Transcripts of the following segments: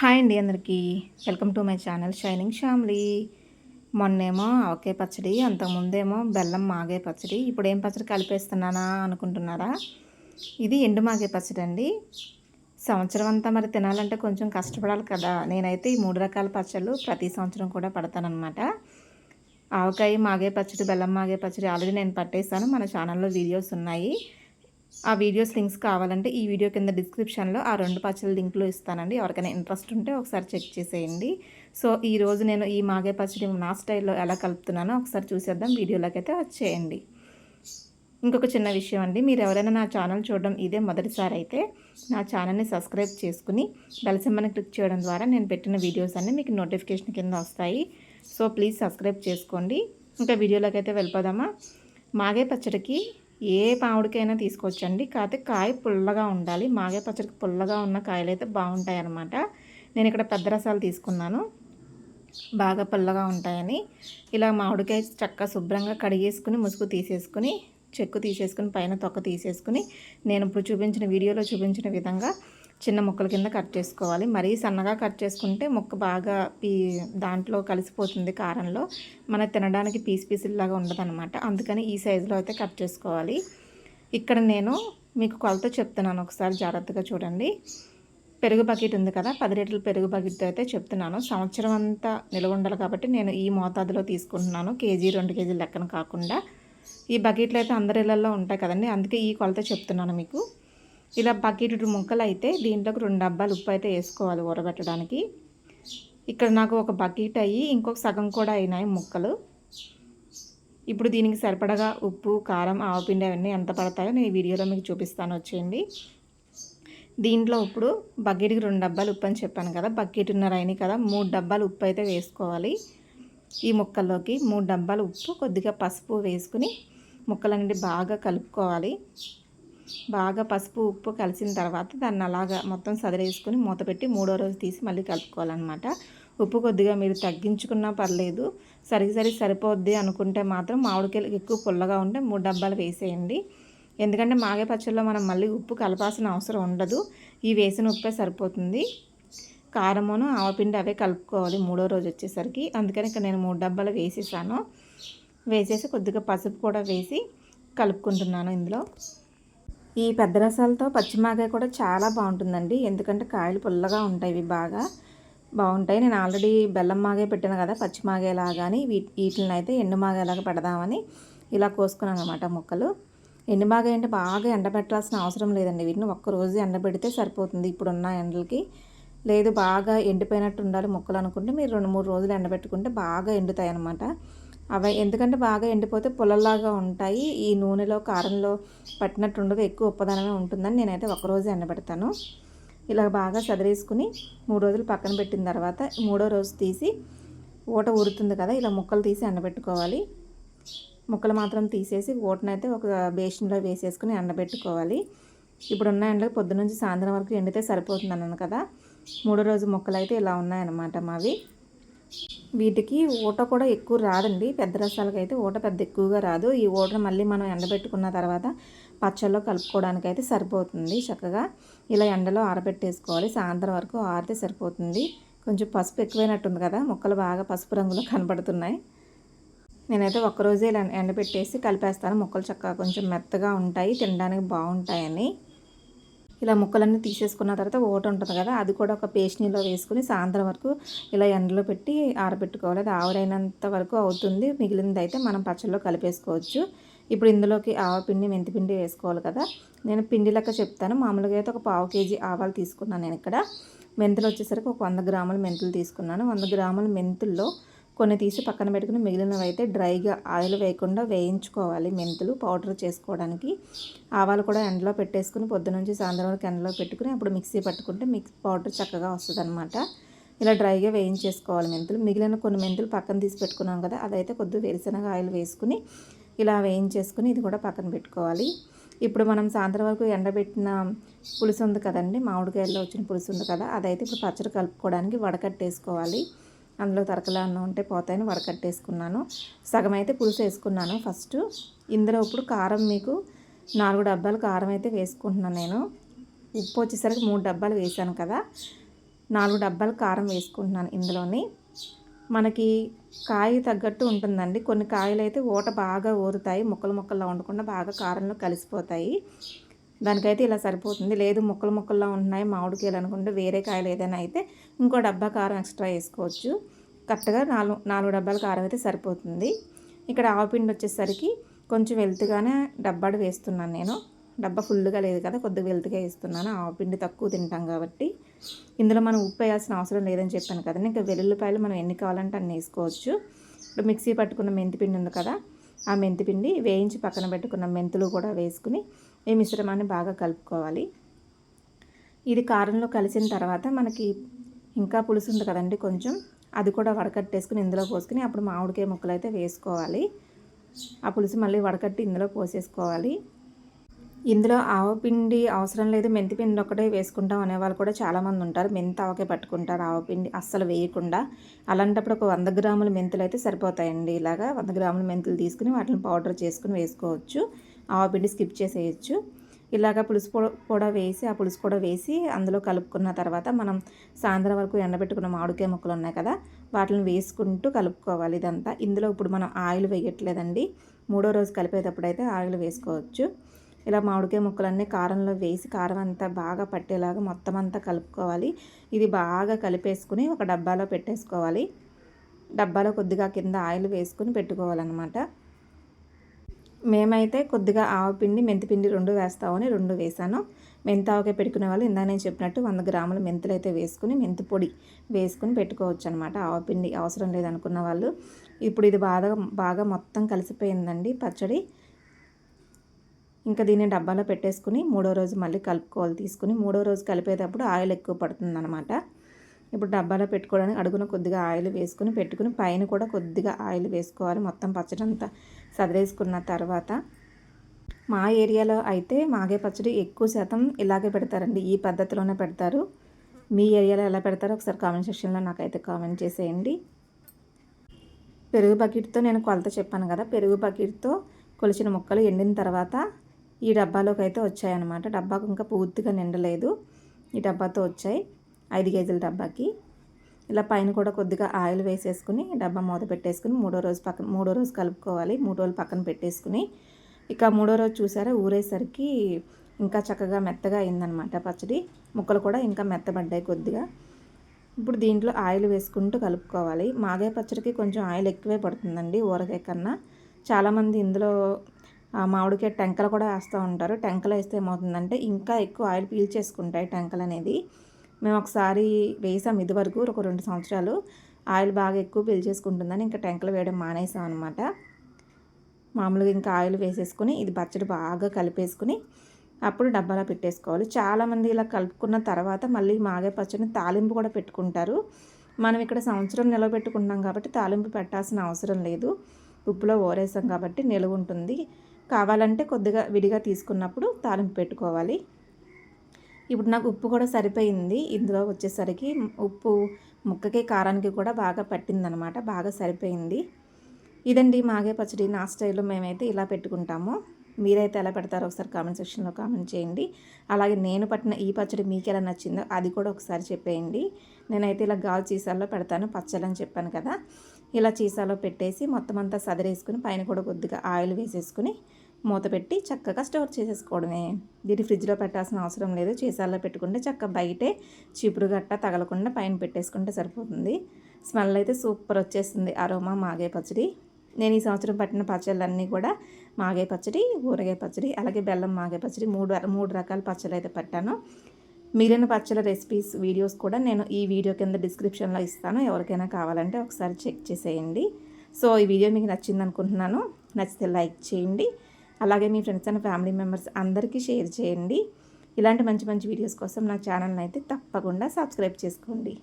Hi అండి అందరికీ. Welcome to my channel shining family. మొన్నేమో ఆవకాయ పచ్చడి, అంతకుముందేమో బెల్లం మాగాయ పచ్చడి. ఇప్పుడు ఏం పచ్చడి కలిపేస్తున్నానా అనుకుంటున్నారా? ఇది ఎండు మాగాయ పచ్చడి అండి. సంవత్సరం అంతా మరి తినాలంటే కొంచెం కష్టపడాలి కదా. నేనైతే ఈ 3 రకాల పచ్చళ్ళు ప్రతి సంవత్సరం కూడా పడతానన్నమాట. ఆవకాయ మాగాయ పచ్చడి, బెల్లం మాగాయ పచ్చడి ఆల్రెడీ నేను పట్టేసాను. మన ఛానల్లో వీడియోస్ ఉన్నాయి. ఆ వీడియోస్ లింక్స్ కావాలంటే ఈ వీడియో కింద డిస్క్రిప్షన్లో ఆ 2 పచ్చళ్ళ లింకులు ఇస్తానండి. ఎవరికైనా ఇంట్రెస్ట్ ఉంటే ఒకసారి చెక్ చేసేయండి. సో ఈరోజు నేను ఈ మాగాయ పచ్చడి నా స్టైల్లో ఎలా కలుపుతున్నానో ఒకసారి చూసేద్దాం. వీడియోలోకి అయితే వచ్చేయండి. ఇంకొక చిన్న విషయం అండి, మీరు ఎవరైనా నా ఛానల్ చూడడం ఇదే మొదటిసారి అయితే నా ఛానల్ని సబ్స్క్రైబ్ చేసుకుని బెల్ సింబల్ని క్లిక్ చేయడం ద్వారా నేను పెట్టిన వీడియోస్ అన్నీ మీకు నోటిఫికేషన్ కింద వస్తాయి. సో ప్లీజ్ సబ్స్క్రైబ్ చేసుకోండి. ఇంకా వీడియోలోకి అయితే వెళ్ళిపోదామా. మాగాయ పచ్చడికి ఏ మామిడికైనా తీసుకోవచ్చండి. కాకపోతే కాయ పుల్లగా ఉండాలి. మాగాయ పచ్చడికి పుల్లగా ఉన్న కాయలు అయితే బాగుంటాయి అన్నమాట. నేను ఇక్కడ పెద్ద రసాలు తీసుకున్నాను, బాగా పుల్లగా ఉంటాయని. ఇలా మామిడికాయ చక్కగా శుభ్రంగా కడిగేసుకుని ముసుగు తీసేసుకుని చెక్కు తీసేసుకుని పైన తొక్క తీసేసుకుని నేను ఇప్పుడు చూపించిన వీడియోలో చూపించిన విధంగా చిన్న ముక్కల కింద కట్ చేసుకోవాలి. మరీ సన్నగా కట్ చేసుకుంటే ముక్క బాగా దాంట్లో కలిసిపోతుంది కారంలో, మన తినడానికి పీసులాగా ఉండదన్నమాట. అందుకని ఈ సైజులో అయితే కట్ చేసుకోవాలి. ఇక్కడ నేను మీకు కొలత చెప్తున్నాను, ఒకసారి జాగ్రత్తగా చూడండి. పెరుగు బకెట్ ఉంది కదా, 10 లీటర్ల పెరుగు బకెట్తో అయితే చెప్తున్నాను. సంవత్సరం అంతా నిల్వ ఉండాలి కాబట్టి నేను ఈ మోతాదులో తీసుకుంటున్నాను. కేజీ 2 కేజీలు లెక్కన కాకుండా. ఈ బకెట్లు అయితే అందరి ఇళ్ళల్లో ఉంటాయి కదండి, అందుకే ఈ కొలత చెప్తున్నాను మీకు. ఇలా బకెట్ ముక్కలు అయితే దీంట్లోకి 2 డబ్బాలు ఉప్పు అయితే వేసుకోవాలి ఊరబెట్టడానికి. ఇక్కడ నాకు ఒక బకెట్ అయ్యి ఇంకొక సగం కూడా అయినాయి ముక్కలు. ఇప్పుడు దీనికి సరిపడగా ఉప్పు, కారం, ఆవపిండి అవన్నీ ఎంత పడతాయో నేను ఈ వీడియోలో మీకు చూపిస్తాను, వచ్చేయండి. దీంట్లో ఇప్పుడు బకెట్కి 2 డబ్బాలు ఉప్పు అని చెప్పాను కదా, బకెట్న్నర అయినాయి కదా, 3 డబ్బాలు ఉప్పు అయితే వేసుకోవాలి. ఈ ముక్కల్లోకి 3 డబ్బాలు ఉప్పు, కొద్దిగా పసుపు వేసుకుని ముక్కలన్నీ బాగా కలుపుకోవాలి. బాగా పసుపు ఉప్పు కలిసిన తర్వాత దాన్ని అలాగా మొత్తం సదిరేసుకుని మూత పెట్టి 3వ రోజు తీసి మళ్ళీ కలుపుకోవాలన్నమాట. ఉప్పు కొద్దిగా మీరు తగ్గించుకున్నా పర్లేదు, సరిపోద్ది అనుకుంటే మాత్రం మామిడికాయలు ఎక్కువ పుల్లగా ఉంటే 3 డబ్బాలు వేసేయండి. ఎందుకంటే మాగాయ పచ్చళ్ళలో మనం మళ్ళీ ఉప్పు కలపాల్సిన అవసరం ఉండదు, ఈ వేసిన ఉప్పే సరిపోతుంది. కారమును ఆవపిండి అవే కలుపుకోవాలి 3వ రోజు వచ్చేసరికి. అందుకని ఇక్కడ నేను 3 డబ్బాలు వేసేసాను. వేసేసి కొద్దిగా పసుపు కూడా వేసి కలుపుకుంటున్నాను ఇందులో. ఈ పెద్ద రసాలతో పచ్చిమాగాయ కూడా చాలా బాగుంటుందండి, ఎందుకంటే కాయలు పుల్లగా ఉంటాయి, ఇవి బాగా బాగుంటాయి. నేను ఆల్రెడీ బెల్లం మాగాయ పెట్టాను కదా పచ్చిమాగాయలాగా అని, వీటిని అయితే ఎండు మాగాయలాగా పెడదామని ఇలా కోసుకున్నాను అనమాట ముక్కలు. ఎండు మాగాయ అంటే బాగా ఎండబెట్టాల్సిన అవసరం లేదండి, వీటిని ఒక్కరోజు ఎండబెడితే సరిపోతుంది ఇప్పుడున్న ఎండలకి. లేదు బాగా ఎండిపోయినట్టు ఉండాలి ముక్కలు అనుకుంటే మీరు 2-3 రోజులు ఎండబెట్టుకుంటే బాగా ఎండుతాయి అన్నమాట. అవి ఎందుకంటే బాగా ఎండిపోతే పొలల్లాగా ఉంటాయి, ఈ నూనెలో కారంలో పట్టినట్టు ఉండదు, ఎక్కువ ఉప్పదనమే ఉంటుందని నేనైతే ఒకరోజు ఎండబెడతాను. ఇలా బాగా సదిరేసుకుని 3 రోజులు పక్కన పెట్టిన తర్వాత 3వ రోజు తీసి ఊట ఊరుతుంది కదా, ఇలా ముక్కలు తీసి ఎండబెట్టుకోవాలి. ముక్కలు మాత్రం తీసేసి ఊటనైతే ఒక బేషన్లో వేసేసుకుని ఎండబెట్టుకోవాలి. ఇప్పుడున్న ఎండలు పొద్దునుంచి సాయంత్రం వరకు ఎండితే సరిపోతుంది అన్నాను కదా. 3వ రోజు ముక్కలు అయితే ఇలా ఉన్నాయన్నమాట మావి. వీటికి ఊట కూడా ఎక్కువ రాదండి, పెద్ద రసాలకి అయితే ఊట పెద్ద ఎక్కువగా రాదు. ఈ ఊటను మళ్ళీ మనం ఎండబెట్టుకున్న తర్వాత పచ్చళ్ళలో కలుపుకోవడానికి అయితే సరిపోతుంది. చక్కగా ఇలా ఎండలో ఆరబెట్టేసుకోవాలి, సాయంత్రం వరకు ఆరితే సరిపోతుంది. కొంచెం పసుపు ఎక్కువైనట్టుంది కదా, ముక్కలు బాగా పసుపు రంగులో కనపడుతున్నాయి. నేనైతే ఒక్కరోజే ఇలా ఎండబెట్టేసి కలిపేస్తాను, ముక్కలు చక్కగా కొంచెం మెత్తగా ఉంటాయి, తినడానికి బాగుంటాయని. ఇలా ముక్కలన్నీ తీసేసుకున్న తర్వాత ఓట ఉంటుంది కదా, అది కూడా ఒక పేస్ట్నీలో వేసుకుని సాయంత్రం వరకు ఇలా ఎండలో పెట్టి ఆరబెట్టుకోవాలి. అది ఆవిరైనంత వరకు అవుతుంది, మిగిలింది అయితే మనం పచ్చళ్ళలో కలిపేసుకోవచ్చు. ఇప్పుడు ఇందులోకి ఆవపిండి, మెంతిపిండి వేసుకోవాలి కదా. నేను పిండి లెక్క చెప్తాను. మామూలుగా అయితే ఒక 1/2 కేజీ ఆవాలు తీసుకున్నాను నేను ఇక్కడ. మెంతులు వచ్చేసరికి ఒక 100 గ్రాముల మెంతులు తీసుకున్నాను. 100 గ్రాముల మెంతుల్లో కొన్ని తీసి పక్కన పెట్టుకుని మిగిలినవి అయితే డ్రైగా ఆయిల్ వేయకుండా వేయించుకోవాలి మెంతులు పౌడర్ చేసుకోవడానికి. ఆవాలు కూడా ఎండలో పెట్టేసుకుని పొద్దునుంచి సాయంత్రం వరకు ఎండలో పెట్టుకుని అప్పుడు మిక్సీ పట్టుకుంటే పౌడర్ చక్కగా వస్తుంది అనమాట. ఇలా డ్రైగా వేయించేసుకోవాలి మెంతులు. మిగిలిన కొన్ని మెంతులు పక్కన తీసి పెట్టుకున్నాం కదా, అదైతే కొద్దిగా వేరుశనగ ఆయిల్ వేసుకుని ఇలా వేయించేసుకుని ఇది కూడా పక్కన పెట్టుకోవాలి. ఇప్పుడు మనం సాయంత్రం వరకు ఎండబెట్టిన పులుసు ఉంది కదండి, మామిడికాయల్లో వచ్చిన పులుసు ఉంది కదా, అదైతే ఇప్పుడు పచ్చడి కలుపుకోవడానికి వడకట్టేసుకోవాలి. అందులో తరకలా అన్నం ఉంటే పోతాయని వడకట్టేసుకున్నాను. సగం అయితే పులుసు వేసుకున్నాను ఫస్ట్. ఇందులో ఇప్పుడు కారం మీకు 4 డబ్బాలు కారం అయితే వేసుకుంటున్నాను నేను. ఉప్పు వచ్చేసరికి 3 డబ్బాలు వేసాను కదా, 4 డబ్బాలు కారం వేసుకుంటున్నాను ఇందులోని. మనకి కాయ తగ్గట్టు ఉంటుందండి. కొన్ని కాయలైతే ఊట బాగా ఊరుతాయి, ముక్కలు ముక్కల్లా ఉండకుండా బాగా కారంలో కలిసిపోతాయి. దానికైతే ఇలా సరిపోతుంది. లేదు ముక్కలు ముక్కల్లా ఉంటున్నాయి మామిడికాయలు అనుకుంటే వేరే కాయలు ఏదైనా అయితే ఇంకో డబ్బా కారం ఎక్స్ట్రా వేసుకోవచ్చు. కరెక్ట్గా 4 డబ్బాల కారం అయితే సరిపోతుంది. ఇక్కడ ఆవపిండి వచ్చేసరికి కొంచెం వెల్తుగానే డబ్బాడు వేస్తున్నాను నేను. డబ్బా ఫుల్గా లేదు కదా, కొద్దిగా వెల్తుగా వేస్తున్నాను. ఆవపిండి తక్కువ తింటాం కాబట్టి. ఇందులో మనం ఉప్పు వేయాల్సిన అవసరం లేదని చెప్పాను కదండి. ఇంకా వెల్లుల్లిపాయలు మనం ఎన్ని కావాలంటే అన్ని వేసుకోవచ్చు. ఇప్పుడు మిక్సీ పట్టుకున్న మెంతిపిండి ఉంది కదా, ఆ మెంతిపిండి వేయించి పక్కన పెట్టుకున్న మెంతులు కూడా వేసుకుని ఈ మిశ్రమాన్ని బాగా కలుపుకోవాలి. ఇది కారంలో కలిసిన తర్వాత మనకి ఇంకా పులుసు ఉంది కదండి కొంచెం, అది కూడా వడకట్టేసుకుని ఇందులో పోసుకుని అప్పుడు మామిడికాయ ముక్కలు అయితే వేసుకోవాలి. ఆ పులుసు మళ్ళీ వడకట్టి ఇందులో పోసేసుకోవాలి. ఇందులో ఆవపిండి అవసరం లేదు, మెంతిపిండి ఒకటే వేసుకుంటాం అనేవాళ్ళు కూడా చాలామంది ఉంటారు. మెంతి ఆవకే పట్టుకుంటారు, ఆవపిండి అస్సలు వేయకుండా. అలాంటప్పుడు ఒక 100 గ్రాముల మెంతులు అయితే సరిపోతాయండి. ఇలాగా 100 గ్రాముల మెంతులు తీసుకుని వాటిని పౌడర్ చేసుకుని వేసుకోవచ్చు. ఆవపిండి స్కిప్ చేసేయచ్చు. ఇలాగ పులుసు కూడా వేసి ఆ పులుసు కూడా వేసి అందులో కలుపుకున్న తర్వాత మనం సాయంత్రం వరకు ఎండబెట్టుకున్న మామిడికాయ ముక్కలు ఉన్నాయి కదా, వాటిని వేసుకుంటూ కలుపుకోవాలి ఇదంతా. ఇందులో ఇప్పుడు మనం ఆయిల్ వేయట్లేదండి. 3వ రోజు కలిపేటప్పుడు అయితే ఆయిల్ వేసుకోవచ్చు. ఇలా మామిడికాయ ముక్కలన్నీ కారంలో వేసి కారం అంతా బాగా పట్టేలాగా మొత్తం అంతా కలుపుకోవాలి. ఇది బాగా కలిపేసుకుని ఒక డబ్బాలో పెట్టేసుకోవాలి. డబ్బాలో కొద్దిగా కింద ఆయిల్ వేసుకుని పెట్టుకోవాలన్నమాట. మేమైతే కొద్దిగా ఆవపిండి మెంతిపిండి 2 వేస్తామని 2 వేసాను. మెంతావకే పెట్టుకునే వాళ్ళు ఇందాక నేను చెప్పినట్టు 100 గ్రాముల మెంతులు అయితే వేసుకుని మెంతి పొడి వేసుకుని పెట్టుకోవచ్చు అనమాట. ఆవపిండి అవసరం లేదనుకున్న వాళ్ళు. ఇప్పుడు ఇది బాగా మొత్తం కలిసిపోయిందండి పచ్చడి. ఇంకా దీన్ని డబ్బాలో పెట్టేసుకుని 3వ రోజు మళ్ళీ కలుపుకోవాలి తీసుకుని. 3వ రోజు కలిపేటప్పుడు ఆయిల్ ఎక్కువ పడుతుందన్నమాట. ఇప్పుడు డబ్బాలో పెట్టుకోవడానికి అడుగున కొద్దిగా ఆయిల్ వేసుకుని పెట్టుకుని పైన కూడా కొద్దిగా ఆయిల్ వేసుకోవాలి. మొత్తం పచ్చడి అంతా సదిరేసుకున్న తర్వాత మా ఏరియాలో అయితే మాగే పచ్చడి ఎక్కువ శాతం ఇలాగే పెడతారండి, ఈ పద్ధతిలోనే పెడతారు. మీ ఏరియాలో ఎలా పెడతారో ఒకసారి కామెంట్ సెక్షన్లో నాకైతే కామెంట్ చేసేయండి. పెరుగు బకెట్తో నేను కొలత చెప్పాను కదా, పెరుగు బకెట్తో కొలిచిన ముక్కలు ఎండిన తర్వాత ఈ డబ్బాలోకి అయితే వచ్చాయన్నమాట. డబ్బాకు ఇంకా పూర్తిగా నిండలేదు, ఈ డబ్బాతో వచ్చాయి 5 కేజీల డబ్బాకి. ఇలా పైన కూడా కొద్దిగా ఆయిల్ వేసేసుకుని డబ్బా మూత పెట్టేసుకుని 3వ రోజు కలుపుకోవాలి. 3 రోజులు పక్కన పెట్టేసుకుని ఇక 3వ రోజు చూసారా ఊరేసరికి ఇంకా చక్కగా మెత్తగా అయిందనమాట పచ్చడి. ముక్కలు కూడా ఇంకా మెత్తబడ్డాయి కొద్దిగా. ఇప్పుడు దీంట్లో ఆయిల్ వేసుకుంటూ కలుపుకోవాలి. మాగే పచ్చడికి కొంచెం ఆయిల్ ఎక్కువే పడుతుందండి ఊరగాయ కన్నా. చాలామంది ఇందులో మామిడికాయ టెంకలు కూడా వేస్తూ ఉంటారు. టెంకలు వేస్తే ఏమవుతుందంటే ఇంకా ఎక్కువ ఆయిల్ పీల్చేసుకుంటాయి టెంకలు అనేది. మేము ఒకసారి వేసాం ఇదివరకు ఒక 2 సంవత్సరాలు. ఆయిల్ బాగా ఎక్కువ పీల్చేసుకుంటుందని ఇంకా టెంకలు వేయడం మానేసాం అనమాట. మామూలుగా ఇంకా ఆయిల్ వేసేసుకుని ఇది పచ్చడి బాగా కలిపేసుకుని అప్పుడు డబ్బాలో పెట్టేసుకోవాలి. చాలామంది ఇలా కలుపుకున్న తర్వాత మళ్ళీ మాగే పచ్చడిని తాలింపు కూడా పెట్టుకుంటారు. మనం ఇక్కడ సంవత్సరం నిలబెట్టుకుంటాం కాబట్టి తాలింపు పెట్టాల్సిన అవసరం లేదు. ఉప్పులో ఊరేసాం కాబట్టి నిలువ ఉంటుంది. కావాలంటే కొద్దిగా విడిగా తీసుకున్నప్పుడు తాలింపు పెట్టుకోవాలి. ఇప్పుడు నాకు ఉప్పు కూడా సరిపోయింది. ఇందులో వచ్చేసరికి ఉప్పు ముక్కకి కారానికి కూడా బాగా పట్టిందనమాట, బాగా సరిపోయింది. ఇదండి మాగే పచ్చడి. నా స్టైల్లో మేమైతే ఇలా పెట్టుకుంటాము. మీరైతే ఎలా పెడతారో ఒకసారి కామెంట్ సెక్షన్లో కామెంట్ చేయండి. అలాగే నేను పట్టిన ఈ పచ్చడి మీకు ఎలా నచ్చిందో అది కూడా ఒకసారి చెప్పేయండి. నేనైతే ఇలా గాజు సీసాల్లో పెడతాను పచ్చడి అని చెప్పాను కదా, ఇలా సీసాలో పెట్టేసి మొత్తం అంతా సదిరేసుకుని పైన కూడా కొద్దిగా ఆయిల్ వేసేసుకుని మూత పెట్టి చక్కగా స్టోర్ చేసేసుకోవడమే. దీన్ని ఫ్రిడ్జ్లో పెట్టాల్సిన అవసరం లేదు. సీసాల్లో పెట్టుకుంటే చక్కగా బయటే చీపురు గట్ట తగలకుండా పైన పెట్టేసుకుంటే సరిపోతుంది. స్మెల్ అయితే సూపర్ వచ్చేస్తుంది అరోమా మాగే పచ్చడి. నేను ఈ సంవత్సరం పట్టిన పచ్చళ్ళన్నీ కూడా మాగే పచ్చడి, ఊరగాయ పచ్చడి, అలాగే బెల్లం మాగే పచ్చడి, మూడు రకాల పచ్చళ్ళు అయితే పట్టాను. మిగిలిన పచ్చళ్ళ రెసిపీస్ వీడియోస్ కూడా నేను ఈ వీడియో కింద డిస్క్రిప్షన్లో ఇస్తాను. ఎవరికైనా కావాలంటే ఒకసారి చెక్ చేసేయండి. సో ఈ వీడియో మీకు నచ్చింది అనుకుంటున్నాను. నచ్చితే లైక్ చేయండి. అలాగే మీ ఫ్రెండ్స్ అండ్ ఫ్యామిలీ మెంబర్స్ అందరికీ షేర్ చేయండి. ఇలాంటి మంచి మంచి వీడియోస్ కోసం నా ఛానల్ని అయితే తప్పకుండా సబ్స్క్రైబ్ చేసుకోండి.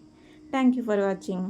Thank you for watching.